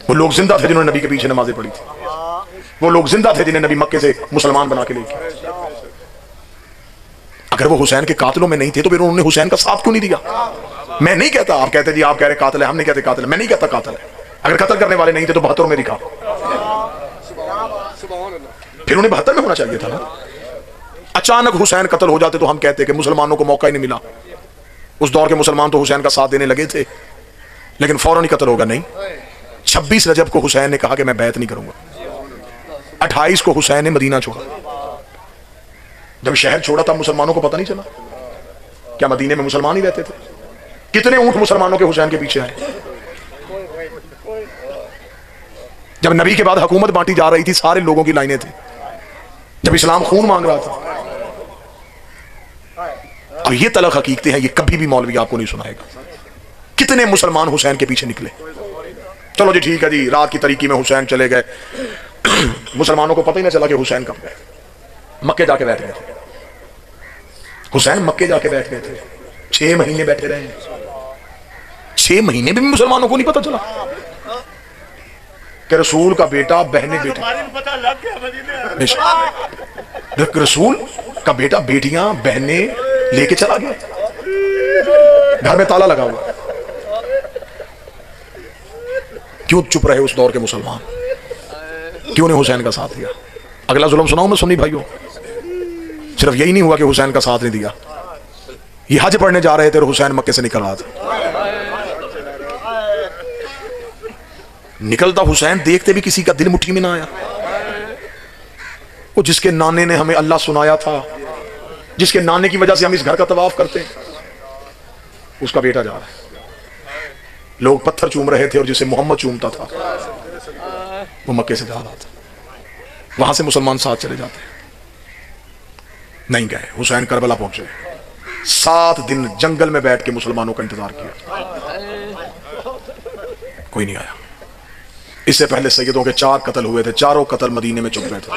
वो लोग जिंदा थे जिन्होंने नबी के पीछे नमाजें पढ़ी थी, वो लोग जिंदा थे जिन्हें नबी मक्के से मुसलमान बना के लेके। अगर वो हुसैन के कातलों में नहीं थे तो फिर उन्होंने हुसैन का साथ क्यों नहीं दिया? मैं नहीं कहता, आप कहते जी, आप कह रहे कातिल है, हम नहीं कहते कातिल है, मैं नहीं कहता कातिल है। अगर कत्ल करने वाले नहीं थे तो 72 में दिखा, फिर उन्हें 72 में होना चाहिए था ना। अचानक हुसैन कत्ल हो जाते तो हम कहते कि मुसलमानों को मौका ही नहीं मिला। उस दौर के मुसलमान तो हुसैन का साथ देने लगे थे, लेकिन फौरन ही कत्ल होगा नहीं। 26 रजब को हुसैन ने कहा कि मैं बैत नहीं करूंगा, 28 को हुसैन ने मदीना छोड़ा। जब शहर छोड़ा तब मुसलमानों को पता नहीं चला क्या मदीने में मुसलमान ही रहते थे? कितने ऊंट मुसलमानों के हुसैन के पीछे आए। जब नबी के बाद हुकूमत बांटी जा रही थी, सारे लोगों की लाइनें थी। जब इस्लाम खून मांग रहा था, और ये तलख हकीकतें हैं, ये कभी भी मौलवी आपको नहीं सुनाएगा। कितने मुसलमान हुसैन के पीछे निकले। चलो जी ठीक है जी, रात की तरीकी में हुसैन चले गए, मुसलमानों को पता ही ना चला कि हुसैन कब गए। मक्के जाके बैठ गए थे हुसैन, मक्के जाके बैठ गए थे, 6 महीने बैठे रहे। 6 महीने भी मुसलमानों को नहीं पता चला कि रसूल का बेटा बहने बेटे, रसूल का बेटा बेटियां बहने लेके चला गया, घर में ताला लगा हुआ। क्यों चुप रहे उस दौर के मुसलमान? क्यों ने हुसैन का साथ दिया? अगला जुल्म सुनाऊं मैं सुन्नी भाइयों? सिर्फ यही नहीं हुआ कि हुसैन का साथ नहीं दिया, ये हज पढ़ने जा रहे थे और हुसैन मक्के से निकल रहा था। निकलता हुसैन देखते भी किसी का दिल मुट्ठी में ना आया। वो जिसके नाने ने हमें अल्लाह सुनाया था, जिसके नाने की वजह से हम इस घर का तवाफ करते हैं, उसका बेटा जा रहा है। लोग पत्थर चूम रहे थे और जिसे मोहम्मद चूमता था वो मक्के से जा रहा था। वहां से मुसलमान साथ चले जाते, नहीं गए। हुसैन करबला पहुंचे, 7 दिन जंगल में बैठ के मुसलमानों का इंतजार किया, कोई नहीं आया। इससे पहले सैयदों के 4 कत्ल हुए थे, चारों कत्ल मदीने में चुप गए थे।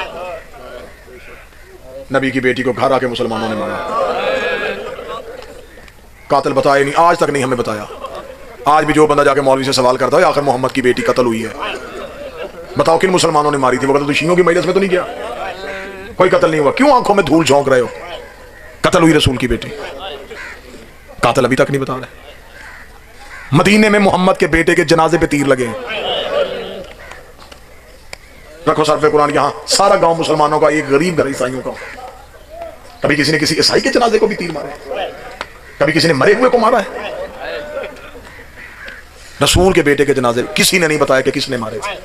नबी की बेटी को घर आके मुसलमानों ने मारा, कातिल बताए नहीं, आज तक नहीं हमें बताया। आज भी जो बंदा जाके मौलवी से सवाल करता है आखिर मोहम्मद की बेटी कत्ल हुई है, बताओ किन मुसलमानों ने मारी थी? वो कहता तो शियों की मजलिस में तो नहीं गया, कोई कत्ल नहीं हुआ। क्यों आंखों में धूल झोंक रहे हो? कत्ल हुई रसूल की बेटी, कातिल अभी तक नहीं बता रहे। मदीने में मोहम्मद के बेटे के जनाजे पे तीर लगे। रखो सर पे कुरान, यहां सारा गांव मुसलमानों का, एक गरीब घर ईसाइयों का। कभी किसी ने किसी ईसाई के जनाजे को भी तीर मारे? कभी किसी ने मरे हुए को मारा है? रसूल के बेटे के जनाजे किसी ने नहीं बताया कि किसने मारे थे।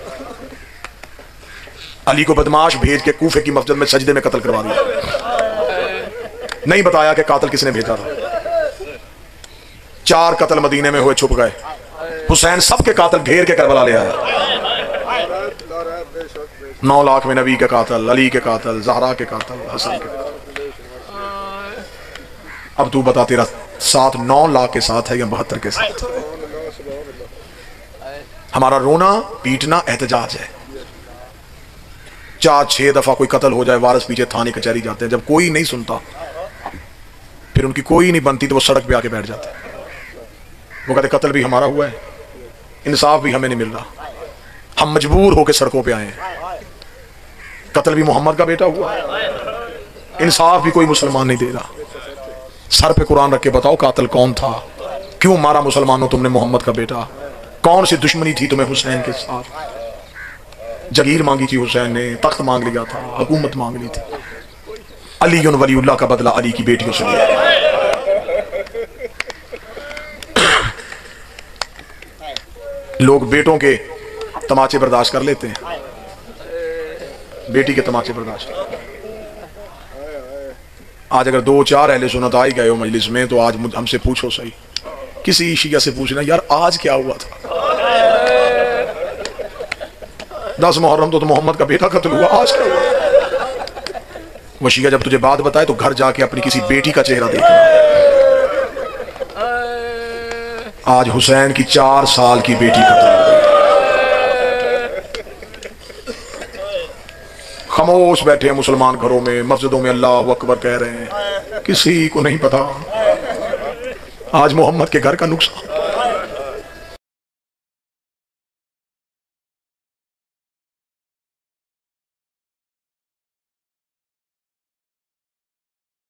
अली को बदमाश भेज के कूफे की मस्जिद में सजदे में कत्ल करवा दिया, नहीं बताया कि कातिल किसने भेजा था। 4 कत्ल मदीने में हुए, छुप गए। हुसैन सबके कातिल घेर के करबला ले आया। 9 लाख में नबी के कातिल, अली के कातिल, ज़हरा के कातिल, हसन के कातिल। अब तू बता, तेरा साथ 9 लाख के साथ है या 72 के साथ? हमारा रोना पीटना एहतजाज है। 4-6 दफा कोई कत्ल हो जाए, वारिस पीछे थाने कचहरी जाते हैं, जब कोई नहीं सुनता, फिर उनकी कोई नहीं बनती तो वो सड़क पे आके बैठ जाते हैं। वो कहते कत्ल भी हमारा हुआ है, इंसाफ भी हमें नहीं मिल रहा, हम मजबूर होकर सड़कों पे आए हैं। कत्ल भी मोहम्मद का बेटा हुआ, इंसाफ भी कोई मुसलमान नहीं दे रहा। सर पे कुरान रख के बताओ कातिल कौन था, क्यों मारा मुसलमानों तुमने मोहम्मद का बेटा? कौन सी दुश्मनी थी तुम्हें हुसैन के साथ? जगीर मांगी थी हुसैन ने, तख्त मांग लिया था, हुकूमत मांग ली थी। अली वलीउल्लाह का बदला अली की बेटियों से लिया। लोग बेटों के तमाचे बर्दाश्त कर लेते हैं, बेटी के तमाचे बर्दाश्त। आज अगर 2-4 अहले सुन्नत आ ही गए हो मजलिस में तो आज हमसे पूछो सही, किसी शिया से पूछना यार आज क्या हुआ था। 10 मुहर्रम तो मोहम्मद का बेटा कत्ल हुआ, आज क्या हुआ? वो शिया जब तुझे बात बताए तो घर जाके अपनी किसी बेटी का चेहरा देखना। आज हुसैन की 4 साल की बेटी कत्ल हो गई। खामोश बैठे हैं मुसलमान घरों में, मस्जिदों में अल्लाह अकबर कह रहे हैं, किसी को नहीं पता आज मोहम्मद के घर का नुकसान।